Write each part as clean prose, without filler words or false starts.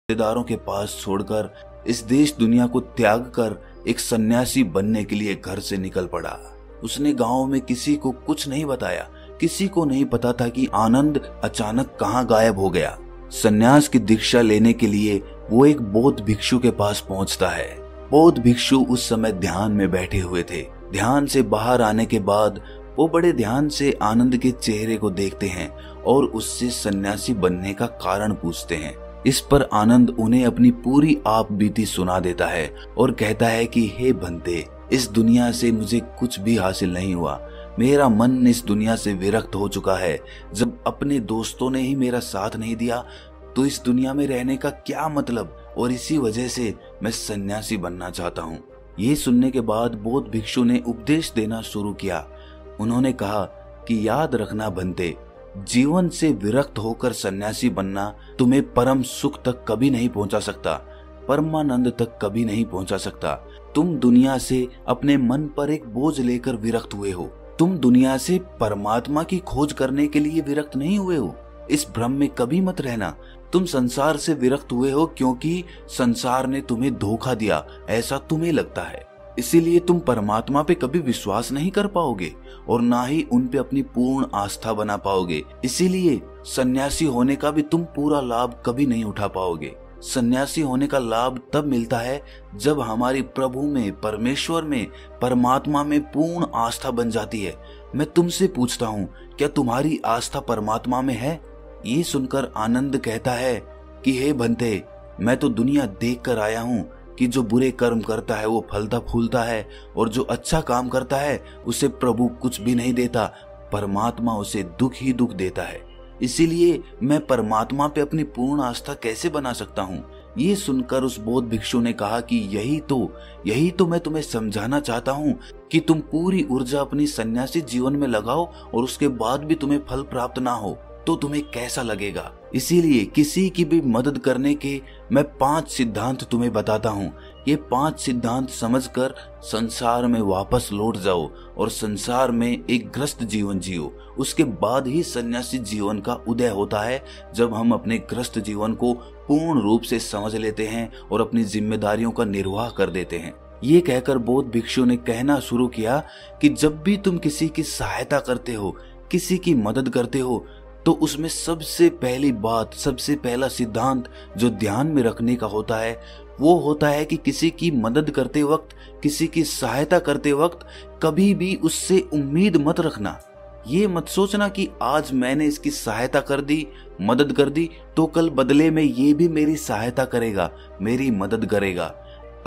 रिश्तेदारों के पास छोड़कर इस देश दुनिया को त्याग कर एक सन्यासी बनने के लिए घर से निकल पड़ा। उसने गांव में किसी को कुछ नहीं बताया। किसी को नहीं पता था कि आनंद अचानक कहां गायब हो गया। सन्यास की दीक्षा लेने के लिए वो एक बौद्ध भिक्षु के पास पहुंचता है। बौद्ध भिक्षु उस समय ध्यान में बैठे हुए थे। ध्यान से बाहर आने के बाद वो बड़े ध्यान से आनंद के चेहरे को देखते हैं और उससे सन्यासी बनने का कारण पूछते हैं। इस पर आनंद उन्हें अपनी पूरी आप बीती सुना देता है और कहता है कि हे बंदे, इस दुनिया से मुझे कुछ भी हासिल नहीं हुआ। मेरा मन इस दुनिया से विरक्त हो चुका है। जब अपने दोस्तों ने ही मेरा साथ नहीं दिया तो इस दुनिया में रहने का क्या मतलब, और इसी वजह से मैं सन्यासी बनना चाहता हूँ। ये सुनने के बाद बौद्ध भिक्षु ने उपदेश देना शुरू किया। उन्होंने कहा कि याद रखना बंदे, जीवन से विरक्त होकर सन्यासी बनना तुम्हें परम सुख तक कभी नहीं पहुंचा सकता, परमानंद तक कभी नहीं पहुंचा सकता। तुम दुनिया से अपने मन पर एक बोझ लेकर विरक्त हुए हो। तुम दुनिया से परमात्मा की खोज करने के लिए विरक्त नहीं हुए हो। इस भ्रम में कभी मत रहना। तुम संसार से विरक्त हुए हो क्योंकि संसार ने तुम्हें धोखा दिया, ऐसा तुम्हें लगता है। इसीलिए तुम परमात्मा पे कभी विश्वास नहीं कर पाओगे और ना ही उन पे अपनी पूर्ण आस्था बना पाओगे। इसीलिए सन्यासी होने का भी तुम पूरा लाभ कभी नहीं उठा पाओगे। सन्यासी होने का लाभ तब मिलता है जब हमारी प्रभु में, परमेश्वर में, परमात्मा में पूर्ण आस्था बन जाती है। मैं तुमसे पूछता हूँ, क्या तुम्हारी आस्था परमात्मा में है? ये सुनकर आनंद कहता है कि हे बंदे, मैं तो दुनिया देख कर आया हूँ कि जो बुरे कर्म करता है वो फलता फूलता है और जो अच्छा काम करता है उसे प्रभु कुछ भी नहीं देता, परमात्मा उसे दुख ही दुख देता है। इसीलिए मैं परमात्मा पे अपनी पूर्ण आस्था कैसे बना सकता हूँ? ये सुनकर उस बौद्ध भिक्षु ने कहा कि यही तो मैं तुम्हें समझाना चाहता हूँ कि तुम पूरी ऊर्जा अपनी सन्यासी जीवन में लगाओ और उसके बाद भी तुम्हें फल प्राप्त ना हो तो तुम्हें कैसा लगेगा। इसीलिए किसी की भी मदद करने के मैं 5 सिद्धांत तुम्हें बताता हूँ। ये 5 सिद्धांत समझकर संसार में वापस लौट जाओ और संसार में एक ग्रस्त जीवन जियो। उसके बाद ही सन्यासी जीवन का उदय होता है, जब हम अपने ग्रस्त जीवन को पूर्ण रूप से समझ लेते हैं और अपनी जिम्मेदारियों का निर्वाह कर देते हैं। ये कहकर बौद्ध भिक्षु ने कहना शुरू किया कि जब भी तुम किसी की सहायता करते हो, किसी की मदद करते हो, तो उसमें सबसे पहली बात, सबसे पहला सिद्धांत जो ध्यान में रखने का होता है वो होता है कि किसी की मदद करते वक्त, किसी की सहायता करते वक्त कभी भी उससे उम्मीद मत रखना। ये मत सोचना कि आज मैंने इसकी सहायता कर दी, मदद कर दी, तो कल बदले में ये भी मेरी सहायता करेगा, मेरी मदद करेगा।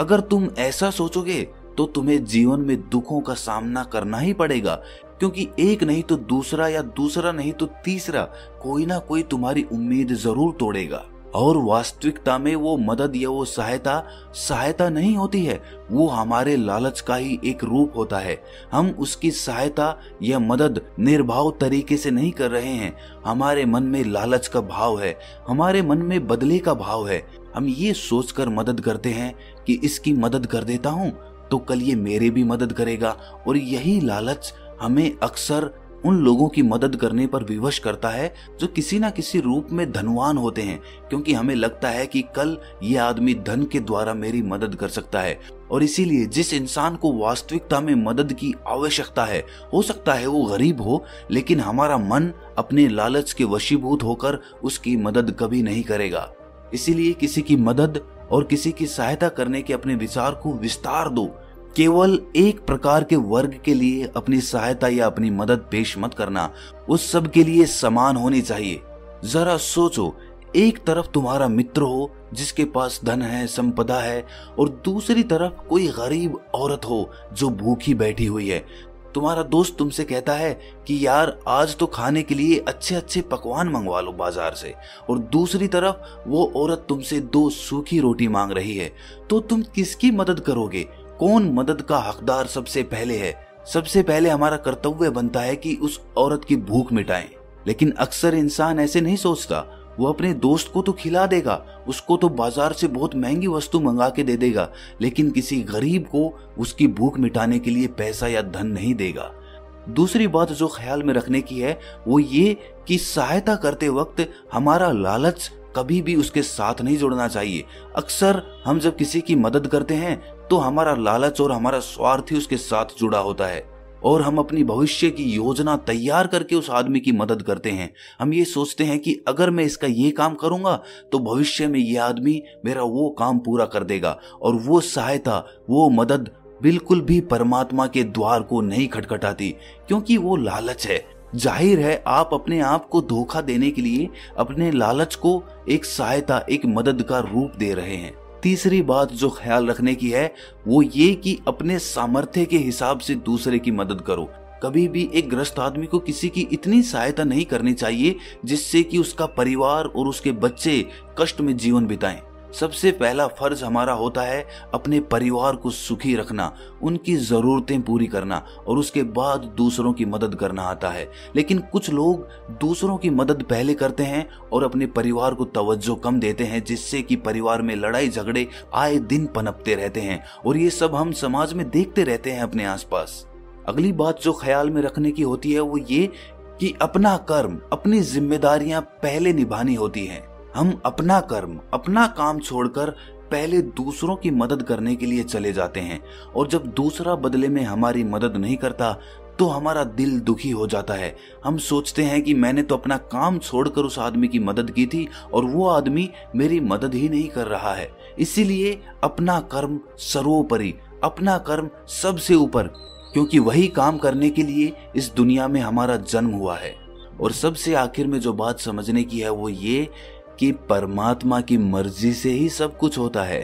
अगर तुम ऐसा सोचोगे तो तुम्हें जीवन में दुखों का सामना करना ही पड़ेगा, क्योंकि एक नहीं तो दूसरा या दूसरा नहीं तो तीसरा कोई ना कोई तुम्हारी उम्मीद जरूर तोड़ेगा। और वास्तविकता में वो मदद या वो सहायता नहीं होती है, वो हमारे लालच का ही एक रूप होता है। हम उसकी सहायता या मदद निर्भाव तरीके से नहीं कर रहे हैं। हमारे मन में लालच का भाव है, हमारे मन में बदले का भाव है। हम ये सोचकर मदद करते हैं कि इसकी मदद कर देता हूँ तो कल ये मेरे भी मदद करेगा, और यही लालच हमें अक्सर उन लोगों की मदद करने पर विवश करता है जो किसी ना किसी रूप में धनवान होते हैं, क्योंकि हमें लगता है कि कल ये आदमी धन के द्वारा मेरी मदद कर सकता है। और इसीलिए जिस इंसान को वास्तविकता में मदद की आवश्यकता है, हो सकता है वो गरीब हो, लेकिन हमारा मन अपने लालच के वशीभूत होकर उसकी मदद कभी नहीं करेगा। इसीलिए किसी की मदद और किसी की सहायता करने के अपने विचार को विस्तार दो। केवल एक प्रकार के वर्ग के लिए अपनी सहायता या अपनी मदद पेश मत करना, उस सब के लिए समान होनी चाहिए। जरा सोचो, एक तरफ तुम्हारा मित्र हो जिसके पास धन है, संपदा है, और दूसरी तरफ कोई गरीब औरत हो जो भूखी बैठी हुई है। तुम्हारा दोस्त तुमसे कहता है कि यार आज तो खाने के लिए अच्छे अच्छे पकवान मंगवा लो बाजार से, और दूसरी तरफ वो औरत तुमसे 2 सूखी रोटी मांग रही है, तो तुम किसकी मदद करोगे? कौन मदद का हकदार सबसे पहले है? सबसे पहले हमारा कर्तव्य बनता है कि उस औरत की भूख मिटाएं। लेकिन अक्सर इंसान ऐसे नहीं सोचता। वो अपने दोस्त को तो खिला देगा, उसको तो बाजार से बहुत महंगी वस्तु मंगा के दे देगा, लेकिन किसी गरीब को उसकी भूख मिटाने के लिए पैसा या धन नहीं देगा। दूसरी बात जो ख्याल में रखने की है वो ये कि सहायता करते वक्त हमारा लालच कभी भी उसके साथ नहीं जुड़ना चाहिए। अक्सर हम जब किसी की मदद करते हैं तो हमारा लालच और हमारा स्वार्थ ही उसके साथ जुड़ा होता है और हम अपनी भविष्य की योजना तैयार करके उस आदमी की मदद करते हैं। हम ये सोचते हैं कि अगर मैं इसका ये काम करूंगा तो भविष्य में ये आदमी मेरा वो काम पूरा कर देगा, और वो सहायता, वो मदद बिल्कुल भी परमात्मा के द्वार को नहीं खटखटाती, क्योंकि वो लालच है। जाहिर है आप अपने आप को धोखा देने के लिए अपने लालच को एक सहायता, एक मदद का रूप दे रहे हैं। तीसरी बात जो ख्याल रखने की है वो ये कि अपने सामर्थ्य के हिसाब से दूसरे की मदद करो। कभी भी एक ग्रस्त आदमी को किसी की इतनी सहायता नहीं करनी चाहिए जिससे कि उसका परिवार और उसके बच्चे कष्ट में जीवन बिताएं। सबसे पहला फर्ज हमारा होता है अपने परिवार को सुखी रखना, उनकी जरूरतें पूरी करना, और उसके बाद दूसरों की मदद करना आता है। लेकिन कुछ लोग दूसरों की मदद पहले करते हैं और अपने परिवार को तवज्जो कम देते हैं, जिससे कि परिवार में लड़ाई झगड़े आए दिन पनपते रहते हैं, और ये सब हम समाज में देखते रहते हैं अपने आसपास। अगली बात जो ख्याल में रखने की होती है वो ये कि अपना कर्म, अपनी जिम्मेदारियां पहले निभानी होती हैं। हम अपना कर्म, अपना काम छोड़कर पहले दूसरों की मदद करने के लिए चले जाते हैं, और जब दूसरा बदले में हमारी मदद नहीं करता तो हमारा दिल दुखी हो जाता है। हम सोचते हैं कि मैंने तो अपना काम छोड़कर उस आदमी की मदद की थी और वो आदमी मेरी मदद ही नहीं कर रहा है। इसीलिए अपना कर्म सर्वोपरि, अपना कर्म सबसे ऊपर, क्योंकि वही काम करने के लिए इस दुनिया में हमारा जन्म हुआ है। और सबसे आखिर में जो बात समझने की है वो ये कि परमात्मा की मर्जी से ही सब कुछ होता है।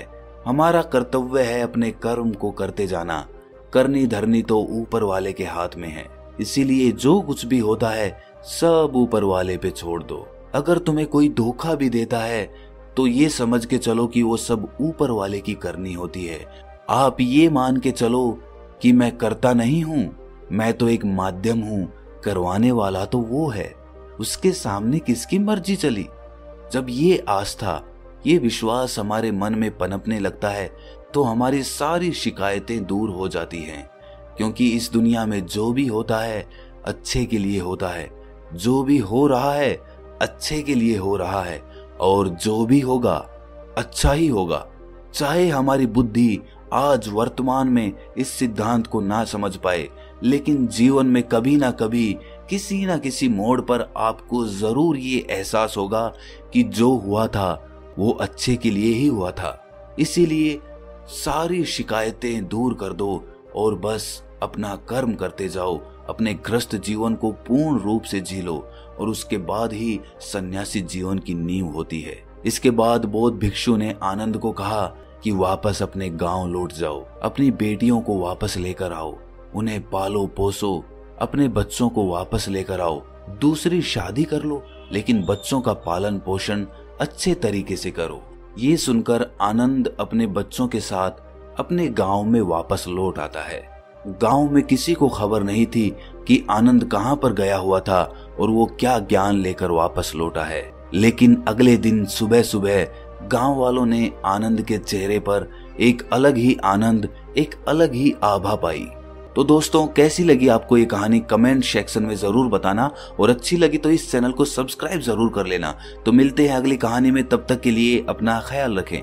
हमारा कर्तव्य है अपने कर्म को करते जाना। करनी धरनी तो ऊपर वाले के हाथ में है, इसीलिए जो कुछ भी होता है सब ऊपर वाले पे छोड़ दो। अगर तुम्हें कोई धोखा भी देता है तो ये समझ के चलो कि वो सब ऊपर वाले की करनी होती है। आप ये मान के चलो कि मैं करता नहीं हूं, मैं तो एक माध्यम हूं, करवाने वाला तो वो है, उसके सामने किसकी मर्जी चली। जब ये आस्था, ये विश्वास हमारे मन में पनपने लगता है तो हमारी सारी शिकायतें दूर हो जाती हैं, क्योंकि इस दुनिया में जो भी होता है अच्छे के लिए होता है, जो भी हो रहा है अच्छे के लिए हो रहा है, और जो भी होगा अच्छा ही होगा। चाहे हमारी बुद्धि आज वर्तमान में इस सिद्धांत को ना समझ पाए, लेकिन जीवन में कभी ना कभी किसी ना किसी मोड़ पर आपको जरूर ये एहसास होगा कि जो हुआ था वो अच्छे के लिए ही हुआ था। इसीलिए सारी शिकायतें दूर कर दो और बस अपना कर्म करते जाओ, अपने ग्रस्त जीवन को पूर्ण रूप से जी लो, और उसके बाद ही सन्यासी जीवन की नींव होती है। इसके बाद बौद्ध भिक्षु ने आनंद को कहा कि वापस अपने गांव लौट जाओ, अपनी बेटियों को वापस लेकर आओ, उन्हें पालो पोसो, अपने बच्चों को वापस लेकर आओ, दूसरी शादी कर लो, लेकिन बच्चों का पालन पोषण अच्छे तरीके से करो। ये सुनकर आनंद अपने बच्चों के साथ अपने गांव में वापस लौट आता है। गांव में किसी को खबर नहीं थी कि आनंद कहां पर गया हुआ था और वो क्या ज्ञान लेकर वापस लौटा है। लेकिन अगले दिन सुबह सुबह गांव वालों ने आनंद के चेहरे पर एक अलग ही आनंद, एक अलग ही आभा पाई। तो दोस्तों, कैसी लगी आपको ये कहानी कमेंट सेक्शन में जरूर बताना, और अच्छी लगी तो इस चैनल को सब्सक्राइब जरूर कर लेना। तो मिलते हैं अगली कहानी में, तब तक के लिए अपना ख्याल रखें।